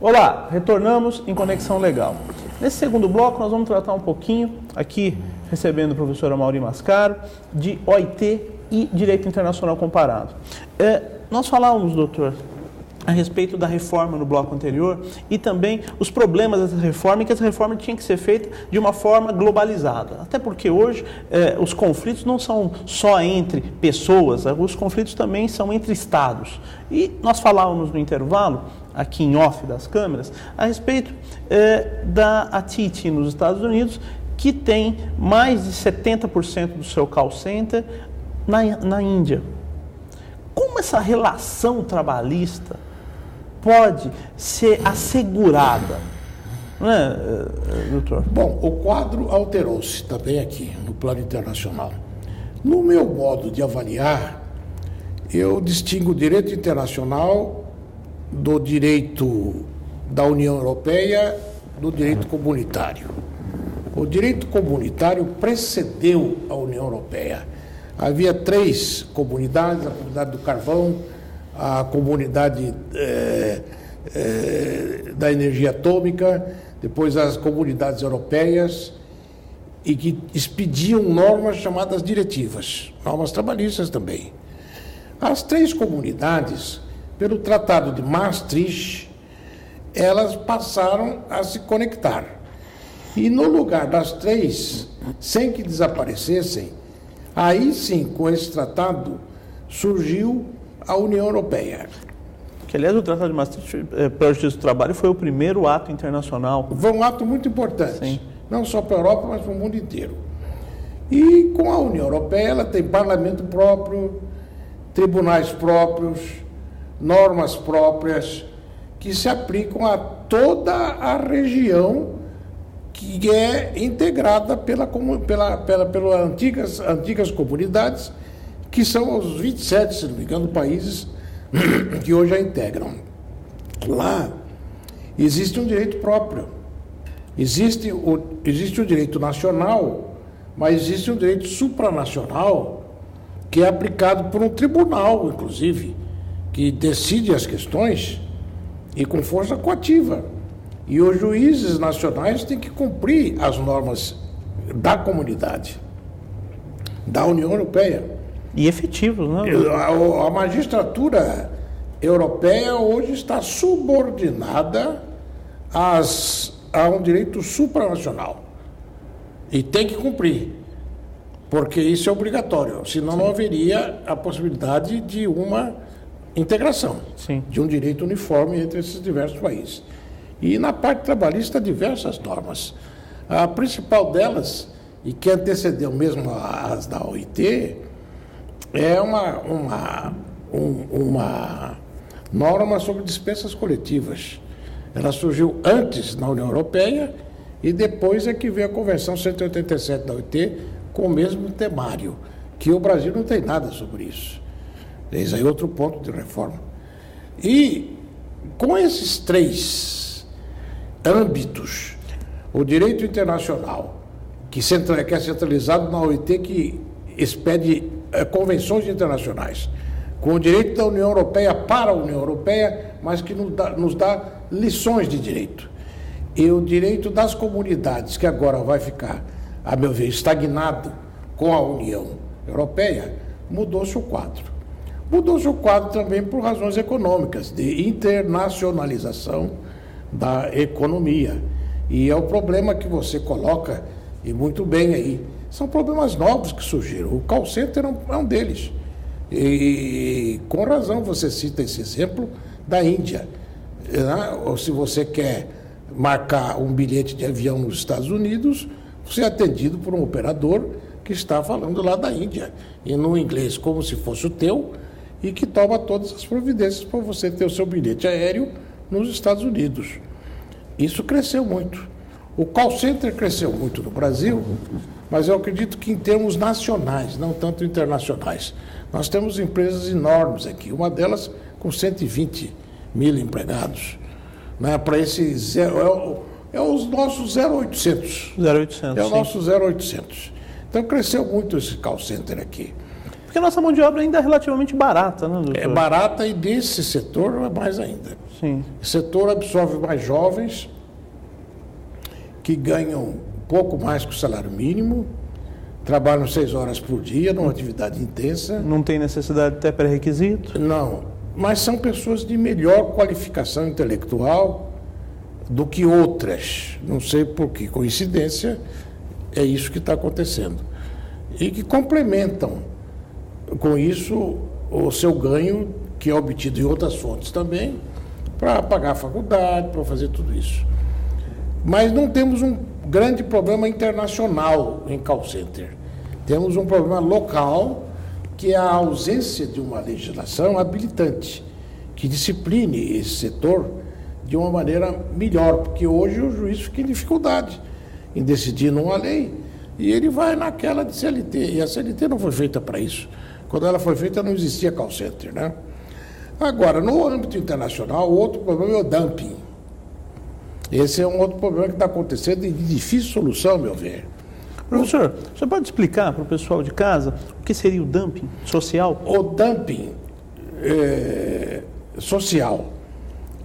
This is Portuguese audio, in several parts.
Olá, retornamos em Conexão Legal. Nesse segundo bloco nós vamos tratar um pouquinho, aqui recebendo o professor Amaury Mascaro, de OIT e Direito Internacional Comparado. Nós falávamos, doutor, a respeito da reforma no bloco anterior e também os problemas dessa reforma, e que essa reforma tinha que ser feita de uma forma globalizada. Até porque hoje os conflitos não são só entre pessoas, os conflitos também são entre estados. E nós falávamos no intervalo, aqui em off das câmeras, a respeito da AT&T nos Estados Unidos, que tem mais de 70% do seu call center na Índia. Como essa relação trabalhista pode ser assegurada, não é, doutor? Bom, o quadro alterou-se também aqui, no plano internacional. No meu modo de avaliar, eu distingo o direito internacional do direito da União Europeia do direito comunitário. O direito comunitário precedeu a União Europeia. Havia 3 comunidades: a comunidade do carvão, a comunidade da energia atômica, depois as comunidades europeias, e que expediam normas chamadas diretivas, normas trabalhistas também. As 3 comunidades, pelo Tratado de Maastricht, elas passaram a se conectar. E no lugar das 3, sem que desaparecessem, aí sim, com esse tratado, surgiu a União Europeia. Que, aliás, o Tratado de Maastricht para a Justiça do Trabalho foi o primeiro ato internacional. Foi um ato muito importante, sim, não só para a Europa, mas para o mundo inteiro. E com a União Europeia, ela tem parlamento próprio, tribunais próprios, normas próprias, que se aplicam a toda a região que é integrada pelas antigas comunidades, que são os 27, se não me engano, países que hoje a integram. Lá existe um direito próprio, existe o direito nacional, mas existe um direito supranacional que é aplicado por um tribunal, inclusive, que decide as questões e com força coativa. E os juízes nacionais têm que cumprir as normas da comunidade, da União Europeia. E efetivos, não? A magistratura europeia hoje está subordinada a um direito supranacional. E tem que cumprir, porque isso é obrigatório, senão não haveria a possibilidade de uma integração, sim, de um direito uniforme entre esses diversos países. E na parte trabalhista, diversas normas. A principal delas, e que antecedeu mesmo as da OIT, é uma norma sobre dispensas coletivas. Ela surgiu antes na União Europeia e depois é que veio a Convenção 187 da OIT com o mesmo temário, que o Brasil não tem nada sobre isso. Eis aí outro ponto de reforma. E com esses 3 âmbitos, o direito internacional, que é centralizado na OIT, que expede convenções internacionais, com o direito da União Europeia para a União Europeia, mas que nos dá lições de direito. E o direito das comunidades, que agora vai ficar, a meu ver, estagnado com a União Europeia, mudou-se o quadro. Mudou-se o quadro também por razões econômicas, de internacionalização da economia. E é o problema que você coloca, e muito bem aí. São problemas novos que surgiram. O call center é um deles. E com razão você cita esse exemplo da Índia. Ou se você quer marcar um bilhete de avião nos Estados Unidos, você é atendido por um operador que está falando lá da Índia, e no inglês como se fosse o teu, e que toma todas as providências para você ter o seu bilhete aéreo nos Estados Unidos. Isso cresceu muito. O call center cresceu muito no Brasil, mas eu acredito que em termos nacionais, não tanto internacionais. Nós temos empresas enormes aqui, uma delas com 120 mil empregados. Né? Para esse é os nossos 0800. 0800, é o sim, nosso 0800. Então cresceu muito esse call center aqui. porque a nossa mão de obra ainda é relativamente barata, né, doutor? É barata e desse setor é mais ainda. Sim. O setor absorve mais jovens que ganham um pouco mais que o salário mínimo, trabalham 6 horas por dia, numa atividade intensa. Não tem necessidade de ter pré-requisito? Não, mas são pessoas de melhor qualificação intelectual do que outras. Não sei por que coincidência, é isso que está acontecendo. E que complementam com isso o seu ganho, que é obtido em outras fontes também, para pagar a faculdade, para fazer tudo isso. Mas não temos um grande problema internacional em call center. Temos um problema local, que é a ausência de uma legislação habilitante, que discipline esse setor de uma maneira melhor, porque hoje o juiz fica em dificuldade em decidir numa lei, e ele vai naquela de CLT, e a CLT não foi feita para isso. Quando ela foi feita não existia call center, né? Agora, no âmbito internacional, o outro problema é o dumping. Esse é um outro problema que está acontecendo e de difícil solução, a meu ver. Professor, você pode explicar para o pessoal de casa o que seria o dumping social? O dumping social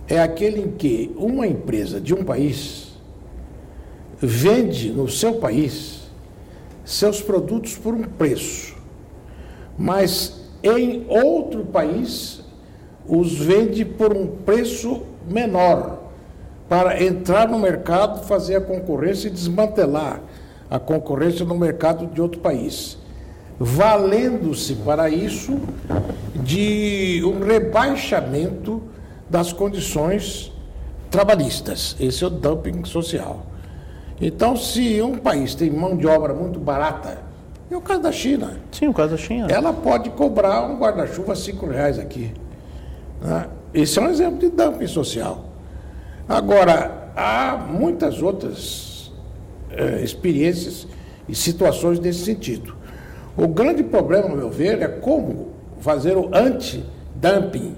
é aquele em que uma empresa de um país vende no seu país seus produtos por um preço, mas em outro país os vende por um preço menor, para entrar no mercado, fazer a concorrência e desmantelar a concorrência no mercado de outro país, valendo-se para isso de um rebaixamento das condições trabalhistas. Esse é o dumping social. Então, se um país tem mão de obra muito barata, é o caso da China. Sim, o caso da China. Ela pode cobrar um guarda-chuva R$5 aqui, né? Esse é um exemplo de dumping social. Agora, há muitas outras experiências e situações nesse sentido. O grande problema, ao meu ver, é como fazer o anti-dumping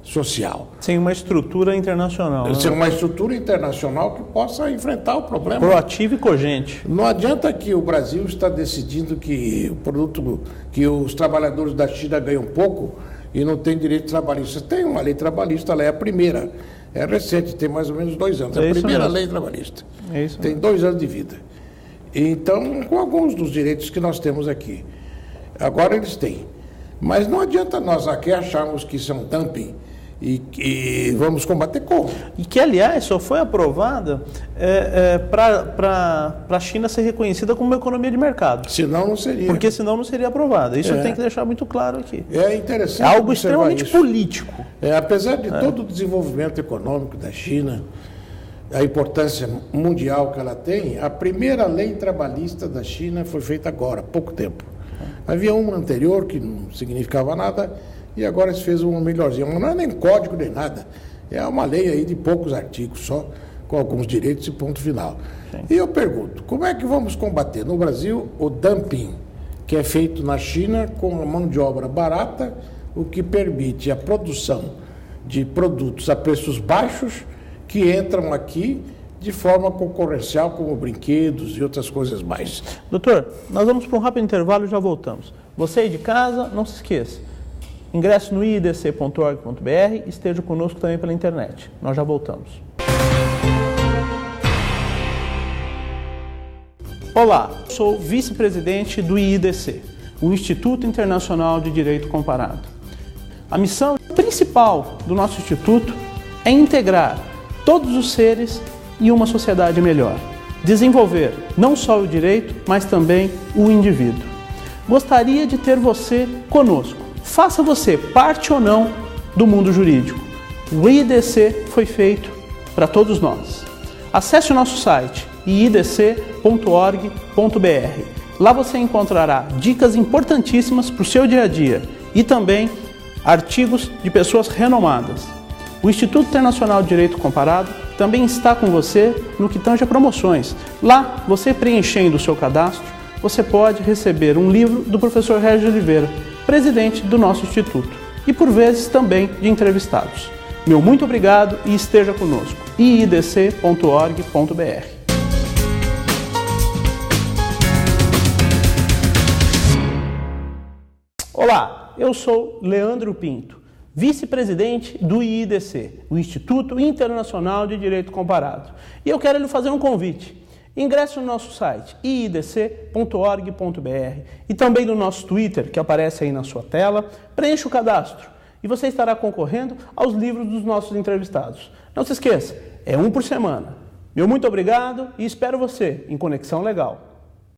social. Sem uma estrutura internacional. Sem uma estrutura internacional que possa enfrentar o problema. Proativa e cogente. Não adianta que o Brasil está decidindo que o produto, que os trabalhadores da China ganham pouco e não tem direito trabalhista. Tem uma lei trabalhista, ela é a primeira. É recente, tem mais ou menos 2 anos. É a primeira mesmo. lei trabalhista. É isso tem mesmo. 2 anos de vida. Então, com alguns dos direitos que nós temos aqui. Agora eles têm. Mas não adianta nós aqui acharmos que isso é um dumping e vamos combater como. E que, aliás, só foi aprovada para a China ser reconhecida como uma economia de mercado. Senão não seria. Porque senão não seria aprovada. Isso tem que deixar muito claro aqui. É interessante. É algo extremamente político. Apesar de todo o desenvolvimento econômico da China, a importância mundial que ela tem, a primeira lei trabalhista da China foi feita agora, há pouco tempo. Havia uma anterior que não significava nada e agora se fez uma melhorzinha. Mas não é nem código nem nada. É uma lei aí de poucos artigos só, com alguns direitos e ponto final. Sim. E eu pergunto, como é que vamos combater no Brasil o dumping que é feito na China com a mão de obra barata, o que permite a produção de produtos a preços baixos que entram aqui de forma concorrencial, como brinquedos e outras coisas mais. Doutor, nós vamos para um rápido intervalo e já voltamos. Você aí de casa, não se esqueça. Ingresse no idc.org.br e esteja conosco também pela internet. Nós já voltamos. Olá, sou vice-presidente do IIDC, o Instituto Internacional de Direito Comparado. A missão principal do nosso instituto é integrar todos os seres em uma sociedade melhor. Desenvolver não só o direito, mas também o indivíduo. Gostaria de ter você conosco. Faça você parte ou não do mundo jurídico. O IIDC foi feito para todos nós. Acesse o nosso site iidc.org.br. Lá você encontrará dicas importantíssimas para o seu dia a dia e também artigos de pessoas renomadas. O Instituto Internacional de Direito Comparado também está com você no que tange a promoções. Lá, você preenchendo o seu cadastro, você pode receber um livro do professor Regis Oliveira, presidente do nosso instituto, e por vezes também de entrevistados. Meu muito obrigado e esteja conosco. iidc.org.br. Olá, eu sou Leandro Pinto, vice-presidente do IIDC, o Instituto Internacional de Direito Comparado. E eu quero lhe fazer um convite. Ingresse no nosso site iidc.org.br e também no nosso Twitter, que aparece aí na sua tela. Preencha o cadastro e você estará concorrendo aos livros dos nossos entrevistados. Não se esqueça, é um por semana. Meu muito obrigado e espero você em Conexão Legal.